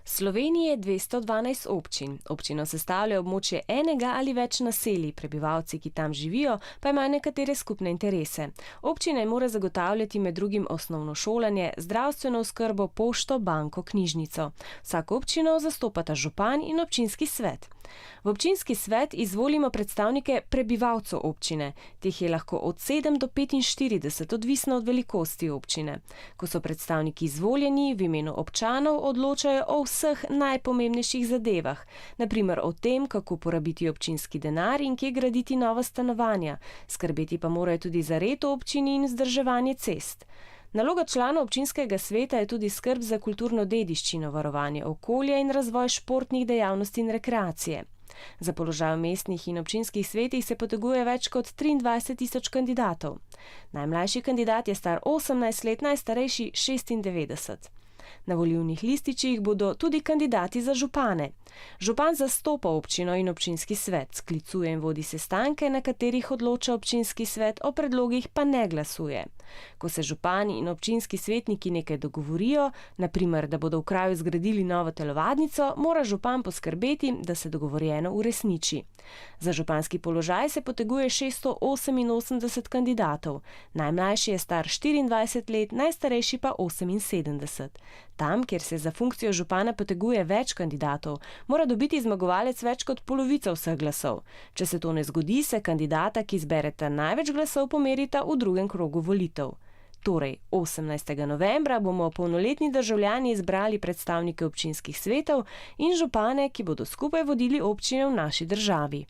Sloveniji je 212 občin. Občino sestavlja območje enega ali več naselij, prebivalci, ki tam živijo, pa imajo nekatere skupne interese. Občina jim mora zagotavljati med drugim osnovno šolanje, zdravstveno oskrbo, pošto, banko, knjižnico. Vsako občino zastopata župan in občinski svet. V občinski svet izvolimo predstavnike prebivalcev občine. Teh je lahko od 7 do 45, odvisno od velikosti občine. Ko so predstavniki izvoljeni, v imenu občanov odločajo o vseh najpomembnejših zadevah, na primer o tem, kako porabiti občinski denar in kje graditi nova stanovanja. Skrbeti pa morajo tudi za red v občini in vzdrževanje cest. Naloga članov občinskega sveta je tudi skrb za kulturno dediščino, varovanje okolja in razvoj športnih dejavnosti in rekreacije. Za položaj v mestnih in občinskih svetih se poteguje več kot 23.000 kandidatov. Najmlajši kandidat je star 18 let, najstarejši 96. Na volilnih lističih bodo tudi kandidati za župane. Župan zastopa občino in občinski svet, sklicuje in vodi sestanke, na katerih odloča občinski svet, o predlogih pa ne glasuje. Ko se župani in občinski svetniki nekaj dogovorijo, na primer, da bodo v kraju zgradili novo telovadnico, mora župan poskrbeti, da se dogovorjeno uresniči. Za županski položaj se poteguje 688 kandidatov. Najmlajši je star 24 let, najstarejši pa 78. Tam, kjer se za funkcijo župana poteguje več kandidatov, mora dobiti zmagovalec več kot polovico vseh glasov. Če se to ne zgodi, se kandidata, ki zbereta največ glasov, pomerita v drugem krogu volitev. Torej, 18. novembra bomo polnoletni državljani izbrali predstavnike občinskih svetov in župane, ki bodo skupaj vodili občine v naši državi.